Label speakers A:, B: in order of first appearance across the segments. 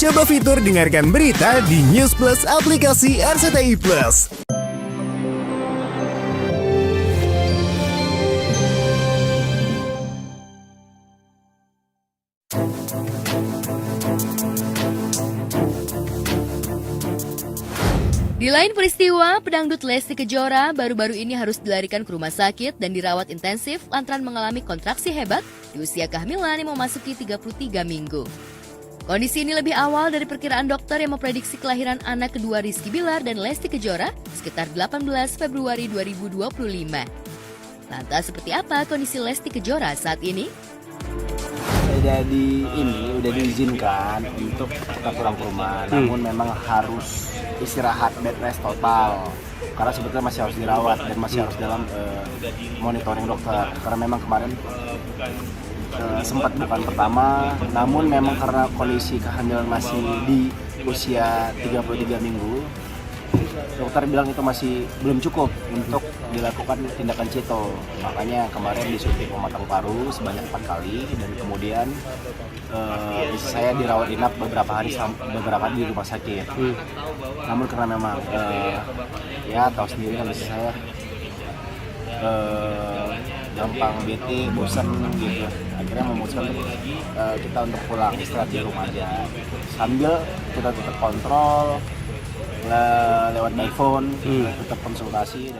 A: Coba fitur dengarkan berita di News Plus aplikasi RCTI Plus.
B: Di lain peristiwa, pedangdut Lesti Kejora baru-baru ini harus dilarikan ke rumah sakit dan dirawat intensif lantaran mengalami kontraksi hebat di usia kehamilan yang memasuki 33 minggu. Kondisi ini lebih awal dari perkiraan dokter yang memprediksi kelahiran anak kedua Rizky Bilar dan Lesti Kejora sekitar 18 Februari 2025. Lantas seperti apa kondisi Lesti Kejora saat ini?
C: Udah diizinkan untuk kita pulang ke rumah, namun memang harus istirahat bed rest total karena sebetulnya masih harus dirawat dan masih harus dalam monitoring dokter karena memang kemarin sempat bukan pertama, namun memang karena kondisi kehamilan masih di usia 33 minggu, dokter bilang itu masih belum cukup untuk dilakukan tindakan ceto. Makanya kemarin disuntik pematang paru sebanyak 4 kali dan kemudian saya dirawat inap beberapa hari di rumah sakit. Namun karena memang ya tahu sendiri kondisi saya gampang bete, bosan gitu. Akhirnya memutuskan untuk kita untuk pulang istirahat di rumah aja. Sambil kita tetap kontrol lewat by phone, tetap konsultasi.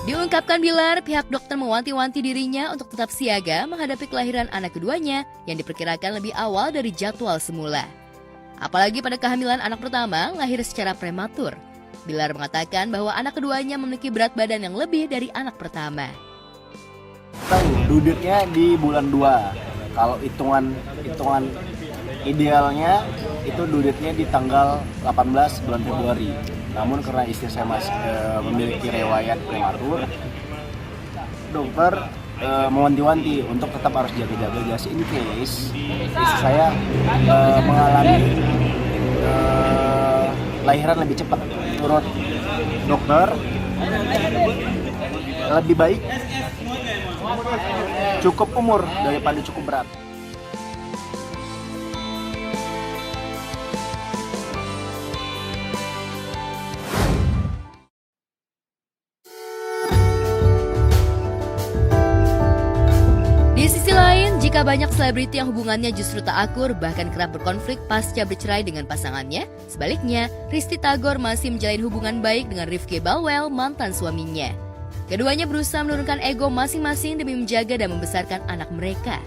B: Diungkapkan Bilar, pihak dokter mewanti-wanti dirinya untuk tetap siaga menghadapi kelahiran anak keduanya yang diperkirakan lebih awal dari jadwal semula. Apalagi pada kehamilan anak pertama lahir secara prematur. Bilar mengatakan bahwa anak keduanya memiliki berat badan yang lebih dari anak pertama.
C: Duduknya di bulan 2. Kalau hitungan idealnya itu duduknya di tanggal 18 bulan Februari. Namun karena istri saya masih memiliki riwayat prematur, dokter mewanti-wanti untuk tetap harus jaga-jaga just in case istri saya mengalami lahiran lebih cepat. Menurut dokter lebih baik cukup umur daripada cukup berat.
B: Di sisi lain, jika banyak selebriti yang hubungannya justru tak akur bahkan kerap berkonflik pasca bercerai dengan pasangannya, sebaliknya, Risty Tagor masih menjalin hubungan baik dengan Rifky Balwell, mantan suaminya. Keduanya berusaha menurunkan ego masing-masing demi menjaga dan membesarkan anak mereka.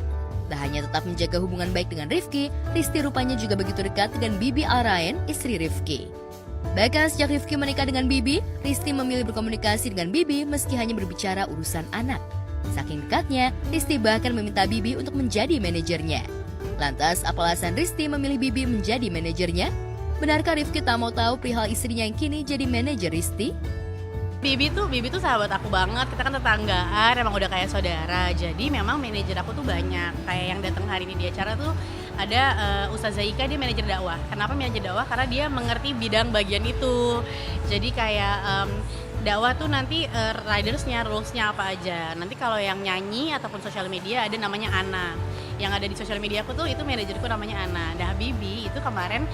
B: Tak hanya tetap menjaga hubungan baik dengan Rifky, Risty rupanya juga begitu dekat dengan Bibi Alrayan, istri Rifky. Bahkan sejak Rifky menikah dengan Bibi, Risty memilih berkomunikasi dengan Bibi meski hanya berbicara urusan anak. Saking dekatnya, Risty bahkan meminta Bibi untuk menjadi manajernya. Lantas, apa alasan Risty memilih Bibi menjadi manajernya? Benarkah Rifky tak mau tahu perihal istrinya yang kini jadi manajer Risty?
D: Bibi tuh sahabat aku banget, kita kan tetanggaan, emang udah kayak saudara. Jadi memang manajer aku tuh banyak. Kayak yang datang hari ini di acara tuh ada Ustazah Ika, dia manajer dakwah. Kenapa manajer dakwah? Karena dia mengerti bidang bagian itu. Jadi kayak dakwah tuh nanti ridersnya, rulesnya apa aja. Nanti kalau yang nyanyi ataupun sosial media ada namanya Ana. Yang ada di sosial media aku tuh itu manajerku namanya Ana. Nah Bibi itu kemarin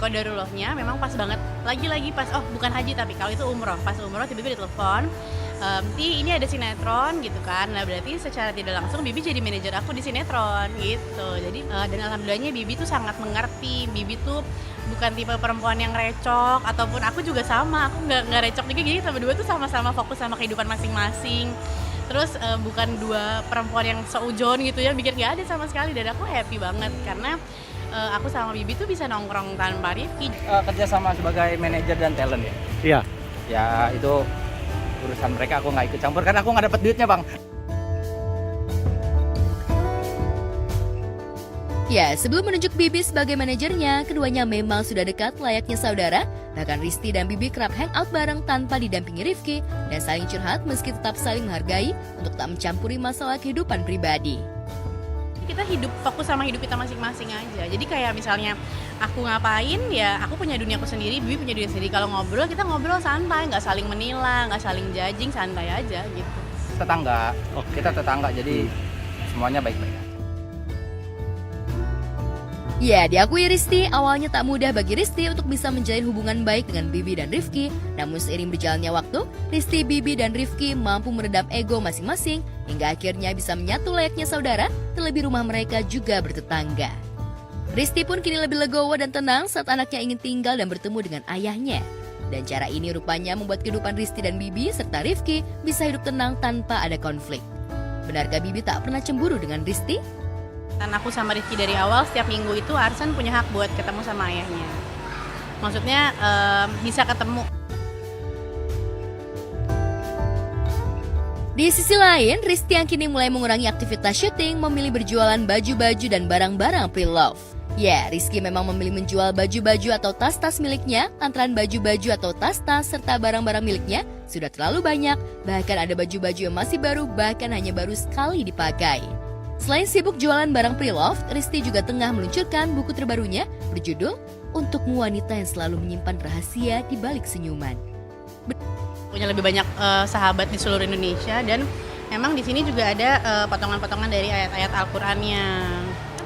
D: kodarullahnya memang pas banget. Lagi-lagi pas, bukan haji tapi kalau itu umroh. Pas umroh tiba-tiba ditelepon, ini ada sinetron gitu kan. Nah berarti secara tidak langsung Bibi jadi manajer aku di sinetron gitu. Jadi dan alhamdulillahnya Bibi tuh sangat mengerti. Bibi tuh bukan tipe perempuan yang recok, ataupun aku juga sama, aku nggak recok juga, jadi kita berdua tuh sama-sama fokus sama kehidupan masing-masing. Terus bukan dua perempuan yang seujon gitu ya, bikin nggak ada sama sekali, dan aku happy banget karena aku sama Bibi tuh bisa nongkrong tanpa Rifky.
E: Kerja sama sebagai manajer dan talent ya?
F: Iya.
E: Ya itu urusan mereka, aku nggak ikut campur karena aku nggak dapat duitnya bang.
B: Ya, sebelum menunjuk Bibi sebagai manajernya, keduanya memang sudah dekat layaknya saudara. Bahkan Risty dan Bibi kerap hangout bareng tanpa didampingi Rifky dan saling curhat meski tetap saling menghargai untuk tak mencampuri masalah kehidupan pribadi.
D: Kita fokus sama hidup kita masing-masing aja. Jadi kayak misalnya aku ngapain ya, aku punya duniaku sendiri, Bibi punya dunia sendiri. Kalau ngobrol, kita ngobrol santai, nggak saling menilai, nggak saling judging, santai aja gitu.
E: tetangga. Kita tetangga, jadi semuanya baik-baik aja.
B: Ya, diakui Risti, awalnya tak mudah bagi Risti untuk bisa menjalin hubungan baik dengan Bibi dan Rifki. Namun seiring berjalannya waktu, Risti, Bibi, dan Rifki mampu meredam ego masing-masing hingga akhirnya bisa menyatu layaknya saudara, terlebih rumah mereka juga bertetangga. Risti pun kini lebih legowo dan tenang saat anaknya ingin tinggal dan bertemu dengan ayahnya. Dan cara ini rupanya membuat kehidupan Risti dan Bibi serta Rifki bisa hidup tenang tanpa ada konflik. Benarkah Bibi tak pernah cemburu dengan Risti?
D: Dan aku sama Rifki dari awal setiap minggu itu Arsan punya hak buat ketemu sama ayahnya. Maksudnya bisa ketemu.
B: Di sisi lain, Risti yang kini mulai mengurangi aktivitas syuting memilih berjualan baju-baju dan barang-barang pre-love. Ya, Rizky memang memilih menjual baju-baju atau tas-tas miliknya, antara baju-baju atau tas-tas serta barang-barang miliknya sudah terlalu banyak, bahkan ada baju-baju yang masih baru bahkan hanya baru sekali dipakai. Selain sibuk jualan barang pre-love, Risti juga tengah meluncurkan buku terbarunya berjudul Untukmu Wanita yang Selalu Menyimpan Rahasia di Balik Senyuman.
D: Punya lebih banyak sahabat di seluruh Indonesia dan memang di sini juga ada potongan-potongan dari ayat-ayat Al-Qur'annya.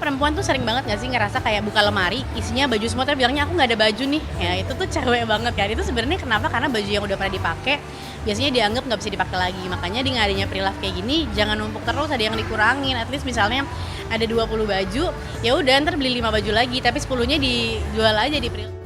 D: Perempuan tuh sering banget gak sih ngerasa kayak buka lemari isinya baju semua tapi bilangnya aku nggak ada baju nih. Ya itu tuh cewek banget kan. Itu sebenarnya kenapa? Karena baju yang udah pernah dipakai biasanya dianggap nggak bisa dipakai lagi. Makanya dengan adanya pre-love kayak gini jangan numpuk terus, ada yang dikurangin. At least misalnya ada 20 baju, ya udah ntar beli 5 baju lagi tapi 10-nya dijual aja di pre-love.